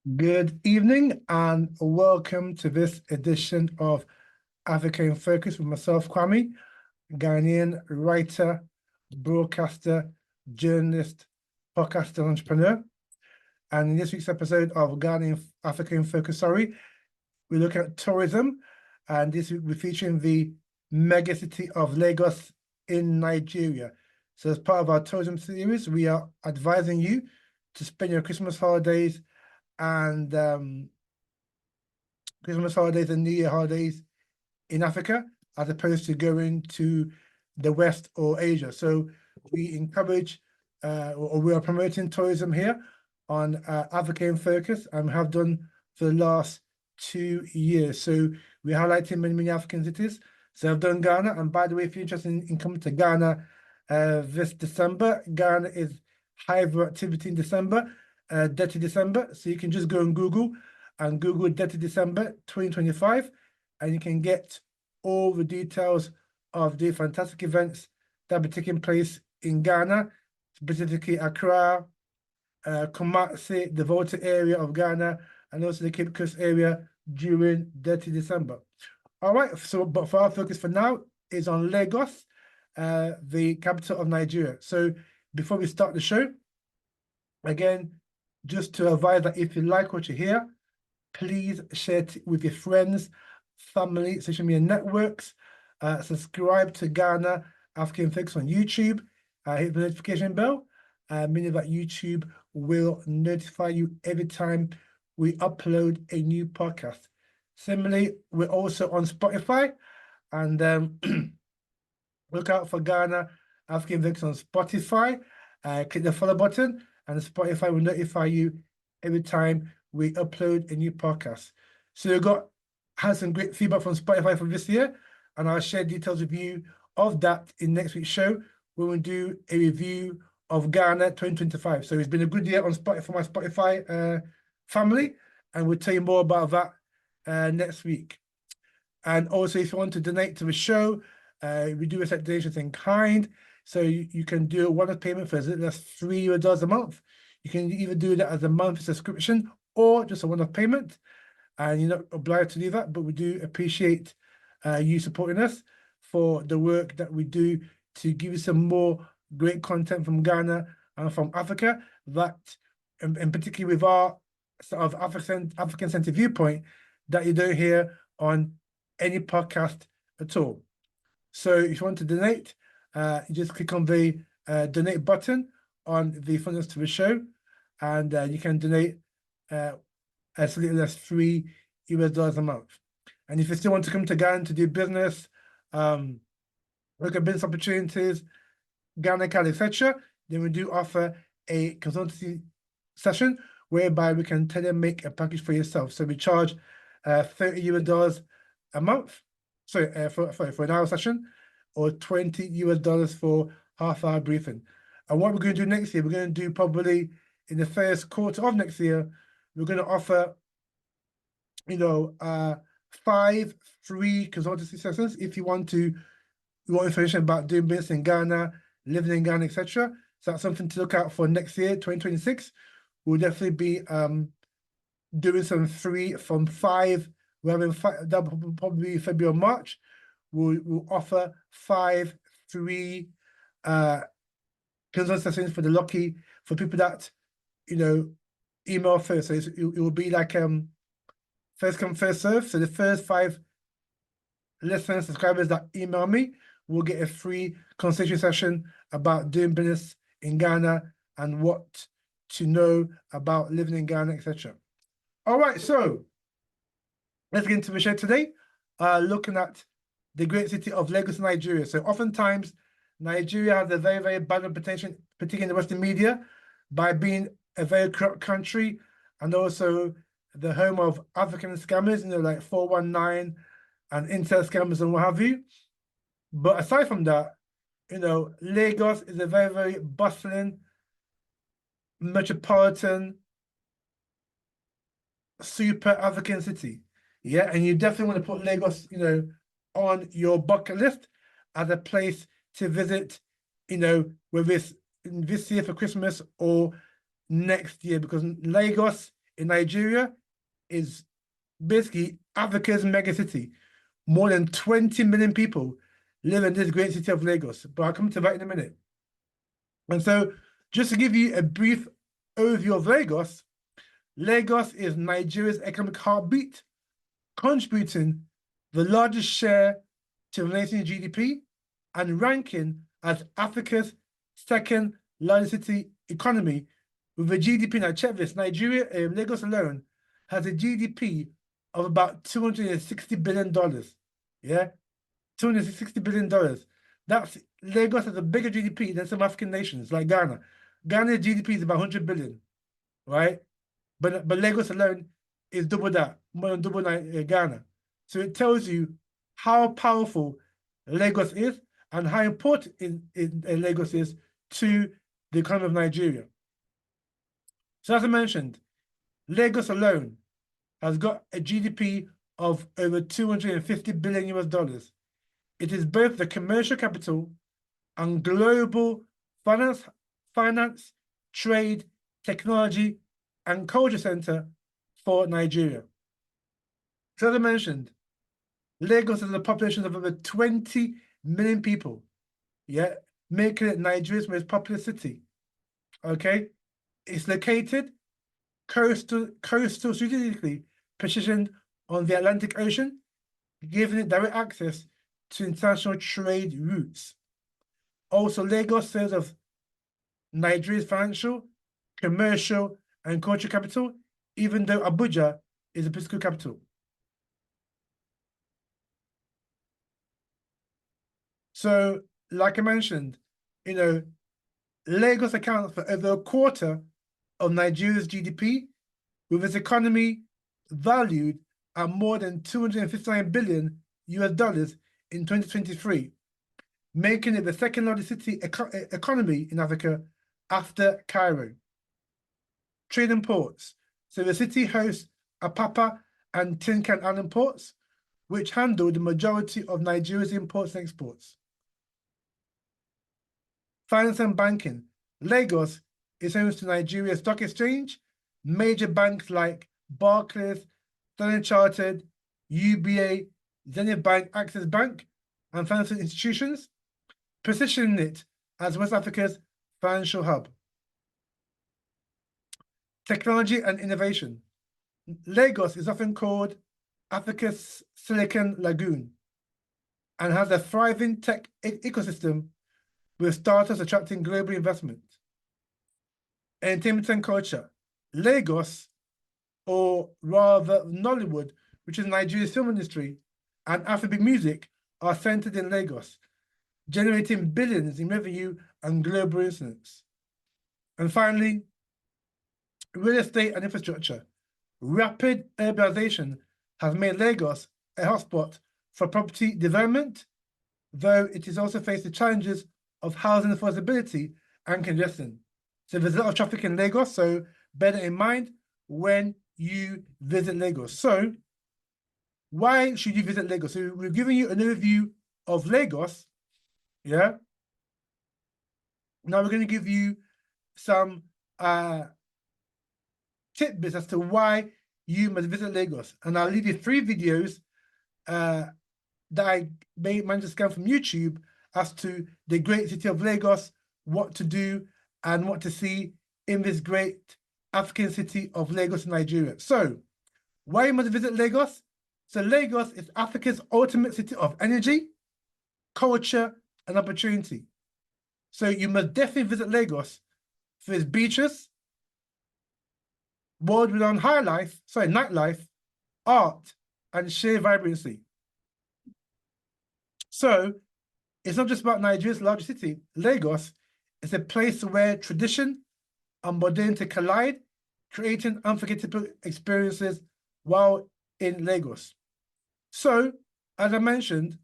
Good evening and welcome to this edition of Africa in Focus with myself, Kwame, Ghanaian writer, broadcaster, journalist, podcaster, and entrepreneur. And in this week's episode of Africa in Focus, we look at tourism, and this week we're featuring the megacity of Lagos in Nigeria. So as part of our tourism series, we are advising you to spend your Christmas holidays and New Year holidays in Africa, as opposed to going to the West or Asia. So we encourage or we are promoting tourism here on Africa in Focus, and have done for the last 2 years. So we're highlighting many African cities. So I've done Ghana, and by the way, if you're interested in coming to Ghana this December, Ghana is high activity in December. Dirty December, so you can just go and Google Dirty December 2025, and you can get all the details of the fantastic events that will be taking place in Ghana, specifically Accra, Kumasi, the Volta area of Ghana, and also the Cape Coast area during Dirty December. All right, so but for our focus for now is on Lagos, the capital of Nigeria. So before we start the show, again, just to advise that if you like what you hear, please share it with your friends, family, social media networks. Subscribe to Ghana African Fix on YouTube. Hit the notification bell, meaning that YouTube will notify you every time we upload a new podcast. Similarly, we're also on Spotify, and look out for Ghana African Fix on Spotify. Click the follow button, and Spotify will notify you every time we upload a new podcast. So we had some great feedback from Spotify for this year, and I'll share details with you of that in next week's show when we do a review of Ghana 2025. So it's been a good year on Spotify for my Spotify family, and we'll tell you more about that next week. And also, if you want to donate to the show, we do accept donations in kind. So you can do a one-off payment for that's $3 a month. You can either do that as a monthly subscription or just a one-off payment, and you're not obliged to do that, but we do appreciate you supporting us for the work that we do to give you some more great content from Ghana and from Africa, that, and particularly with our sort of African-centered viewpoint, that you don't hear on any podcast at all. So if you want to donate, you just click on the donate button on the funders to the show, and you can donate as little as $3 a month. And if you still want to come to Ghana to do business, look at business opportunities, Ghana Card, etc., then we do offer a consultancy session whereby we can make a package for yourself. So we charge $30 a month, for an hour session, or $20 for half-hour briefing. And what we're going to do next year, we're going to do probably in the first quarter of next year, we're going to offer, 5 free consultancy sessions if you want information about doing business in Ghana, living in Ghana, etc. So that's something to look out for next year, 2026. We'll definitely be doing some free from 5. We're having 5, that will probably be February or March. We'll offer 5 free consultancy sessions for the lucky, for people that email first. So it will be like first come, first serve. So the first 5 listeners, subscribers that email me will get a free consultation session about doing business in Ghana and what to know about living in Ghana, etc. All right, so let's get into the show today, looking at the great city of Lagos, Nigeria. So oftentimes, Nigeria has a very bad reputation, particularly in the Western media, by being a very corrupt country, and also the home of African scammers, like 419 and Intel scammers and what have you. But aside from that, Lagos is a very bustling, metropolitan, super African city. Yeah, and you definitely want to put Lagos, on your bucket list as a place to visit, whether it's this year for Christmas or next year, because Lagos in Nigeria is basically Africa's megacity. More than 20 million people live in this great city of Lagos, but I'll come to that in a minute. And so, just to give you a brief overview of Lagos, Lagos is Nigeria's economic heartbeat, contributing the largest share to the nation's GDP and ranking as Africa's second largest city economy with a GDP. Now, check this: Lagos alone has a GDP of about $260 billion. Yeah, $260 billion. That's Lagos has a bigger GDP than some African nations like Ghana. Ghana's GDP is about 100 billion, right? But Lagos alone is double that, more than double Ghana. So it tells you how powerful Lagos is and how important Lagos is to the economy of Nigeria. So as I mentioned, Lagos alone has got a GDP of over 250 billion US dollars. It is both the commercial capital and global finance, trade, technology, and culture center for Nigeria. So as I mentioned, Lagos has a population of over 20 million people, yeah, making it Nigeria's most populous city. Okay, it's located coastal strategically positioned on the Atlantic Ocean, giving it direct access to international trade routes. Also, Lagos serves as Nigeria's financial, commercial, and cultural capital, even though Abuja is a political capital. So, like I mentioned, Lagos accounts for over a quarter of Nigeria's GDP, with its economy valued at more than 259 billion US dollars in 2023, making it the second largest city economy in Africa after Cairo. Trade and ports. So the city hosts Apapa and Tin Can Island ports, which handle the majority of Nigeria's imports and exports. Finance and banking. Lagos is home to Nigeria's stock exchange, major banks like Barclays, Standard Chartered, UBA, Zenith Bank, Access Bank, and financial institutions, positioning it as West Africa's financial hub. Technology and innovation. Lagos is often called Africa's Silicon Lagoon and has a thriving tech ecosystem with startups attracting global investment. Entertainment and culture. Lagos, or rather Nollywood, which is Nigeria's film industry, and Afrobeat music are centered in Lagos, generating billions in revenue and global influence. And finally, real estate and infrastructure. Rapid urbanization has made Lagos a hotspot for property development, though it is also faced the challenges of housing affordability and congestion. So there's a lot of traffic in Lagos, so bear that in mind when you visit Lagos. So why should you visit Lagos? So we've given you an overview of Lagos, yeah? Now we're going to give you some tidbits as to why you must visit Lagos. And I'll leave you 3 videos that I managed to scan from YouTube as to the great city of Lagos, what to do and what to see in this great African city of Lagos, Nigeria. So, why you must visit Lagos? So Lagos is Africa's ultimate city of energy, culture, and opportunity. So you must definitely visit Lagos for its beaches, world-renowned nightlife, art, and sheer vibrancy. So it's not just about Nigeria's largest city. Lagos is a place where tradition and modernity collide, creating unforgettable experiences while in Lagos. So, as I mentioned,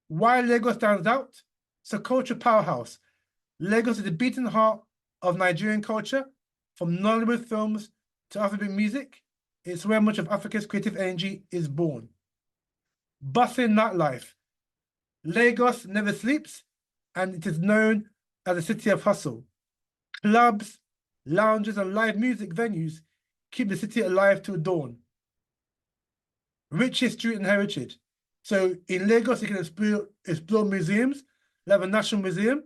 why Lagos stands out? It's a culture powerhouse. Lagos is the beating heart of Nigerian culture, from Nollywood films to Afrobeat music. It's where much of Africa's creative energy is born. Bustling nightlife. Lagos never sleeps, and it is known as a city of hustle. Clubs, lounges, and live music venues keep the city alive till dawn. Rich history and heritage. So in Lagos, you can explore museums, like the National Museum,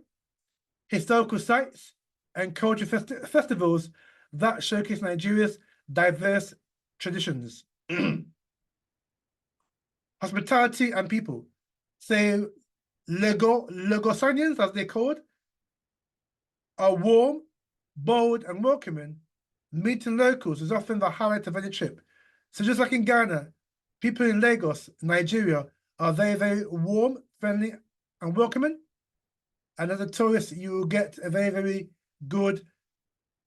historical sites, and cultural festivals that showcase Nigeria's diverse traditions. Hospitality and people. So Lagosanians, as they're called, are warm, bold, and welcoming. Meeting locals is often the highlight of any trip. So just like in Ghana, people in Lagos, Nigeria, are very, very warm, friendly, and welcoming. And as a tourist, you will get a very, very good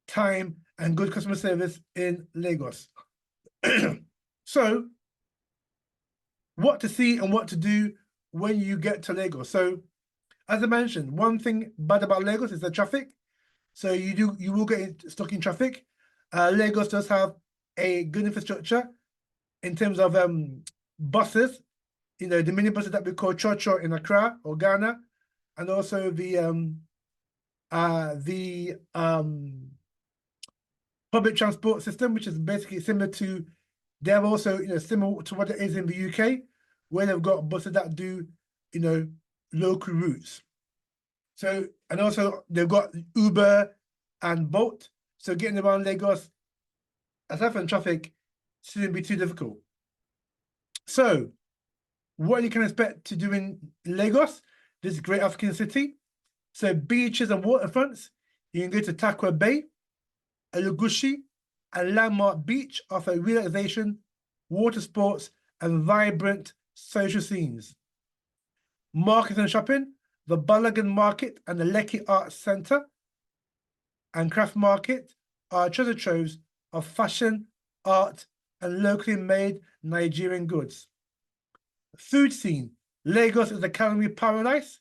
time and good customer service in Lagos. So, what to see and what to do when you get to Lagos. So, as I mentioned, one thing bad about Lagos is the traffic. So you will get stuck in traffic. Lagos does have a good infrastructure in terms of buses. You know, the minibuses that we call Cho in Accra or Ghana, and also the public transport system, which is basically similar to. They have also, you know, similar to what it is in the UK, where they've got buses that do, you know, local routes. So, and also they've got Uber and Bolt. So getting around Lagos, aside from traffic, shouldn't be too difficult. So, what you can expect to do in Lagos, this great African city. So beaches and waterfronts, you can go to Takwa Bay, Elegushi, a landmark beach offer relaxation, water sports, and vibrant social scenes. Markets and shopping, the Balogun Market and the Lekki Arts Centre and Craft Market are treasure troves of fashion, art, and locally made Nigerian goods. Food scene, Lagos is a culinary paradise,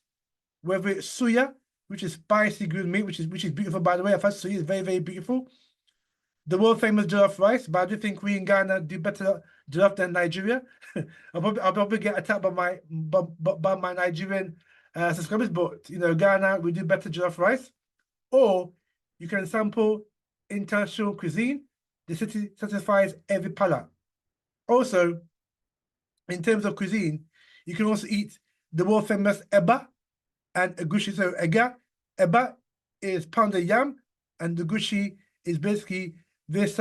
whether it's suya, which is spicy grilled meat, which is beautiful, by the way. I've had suya, it's very, very beautiful. The world famous jollof rice, but I do think we in Ghana do better jollof than Nigeria. I'll probably get attacked by my Nigerian subscribers, but you know, Ghana, we do better jollof rice. Or you can sample international cuisine. The city satisfies every palate. Also, in terms of cuisine, you can also eat the world famous eba and egusi. So eba is pounded yam, and the egusi is basically this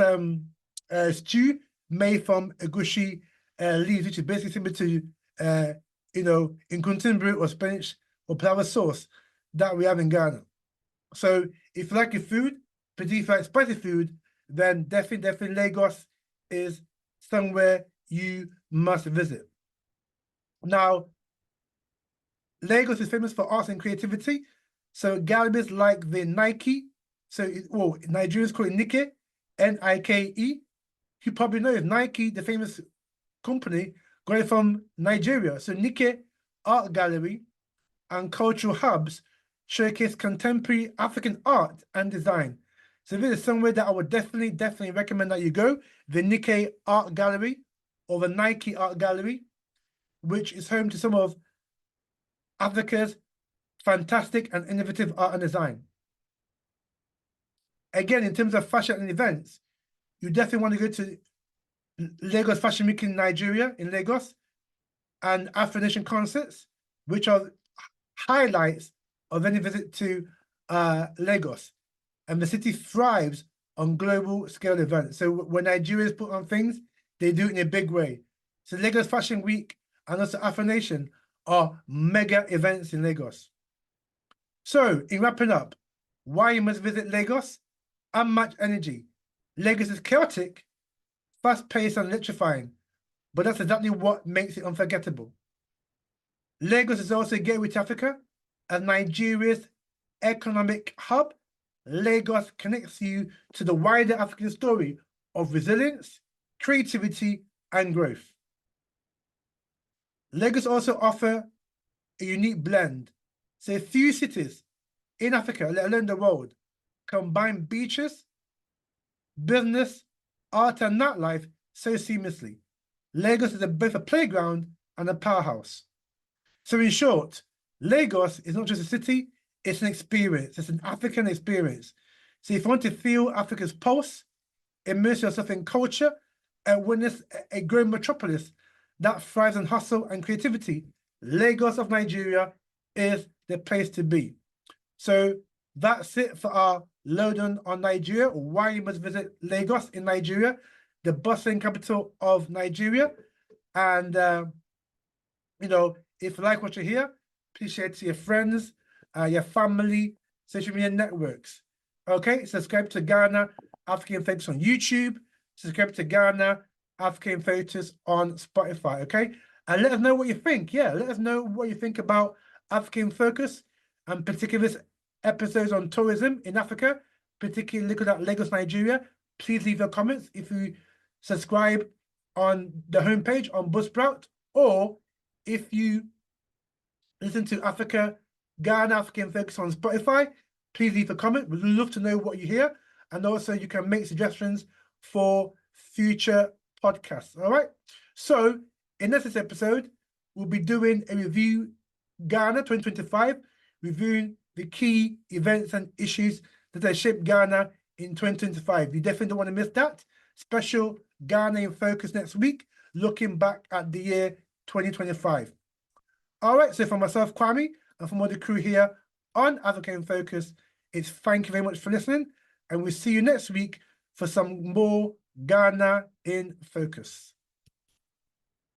stew made from egusi leaves, which is basically similar to you know, in contemporary or Spanish or flour sauce that we have in Ghana. So if you like your food, particularly if you like spicy food, then definitely Lagos is somewhere you must visit. Now, Lagos is famous for arts and creativity. So galleries like the Nike, Nigerians call it Nike, Nike. You probably know Nike, the famous company, got it from Nigeria. So Nike Art Gallery and cultural hubs showcase contemporary African art and design. So this is somewhere that I would definitely recommend that you go, the Nike Art Gallery or the Nike Art Gallery, which is home to some of Africa's fantastic and innovative art and design. Again, in terms of fashion and events, you definitely want to go to Lagos Fashion Week in Nigeria, in Lagos, and Afro Nation concerts, which are highlights of any visit to Lagos. And the city thrives on global scale events. So when Nigerians put on things, they do it in a big way. So Lagos Fashion Week and also Afro Nation are mega events in Lagos. So in wrapping up, why you must visit Lagos? Unmatched energy. Lagos is chaotic, fast-paced and electrifying, but that's exactly what makes it unforgettable. Lagos is also a gateway to Africa, as Nigeria's economic hub. Lagos connects you to the wider African story of resilience, creativity, and growth. Lagos also offers a unique blend. So few cities in Africa, let alone the world, combine beaches, business, art, and nightlife so seamlessly. Lagos is both a playground and a powerhouse. So in short, Lagos is not just a city, it's an experience. It's an African experience. So if you want to feel Africa's pulse, immerse yourself in culture, and witness a growing metropolis that thrives on hustle and creativity. Lagos of Nigeria is the place to be. So that's it for our lowdown on Nigeria, why you must visit Lagos in Nigeria, the bustling capital of Nigeria. And, you know, if you like what you hear, please share it to your friends, your family, social media networks. Okay, subscribe to Ghana African Focus on YouTube. Subscribe to Ghana African Focus on Spotify. Okay, and let us know what you think. Yeah, let us know what you think about African Focus and particular episodes on tourism in Africa, particularly looking at Lagos, Nigeria. Please leave your comments if you subscribe on the homepage on Buzzsprout, or if you listen to Ghana African Focus on Spotify, please leave a comment. We'd love to know what you hear. And also you can make suggestions for future podcasts. All right. So in this episode, we'll be doing a review Ghana 2025, reviewing the key events and issues that have shaped Ghana in 2025. You definitely don't want to miss that. Special Ghana in Focus next week, looking back at the year 2025. All right, so for myself, Kwame, and from all the crew here on Africa in Focus, it's thank you very much for listening, and we'll see you next week for some more Ghana in Focus.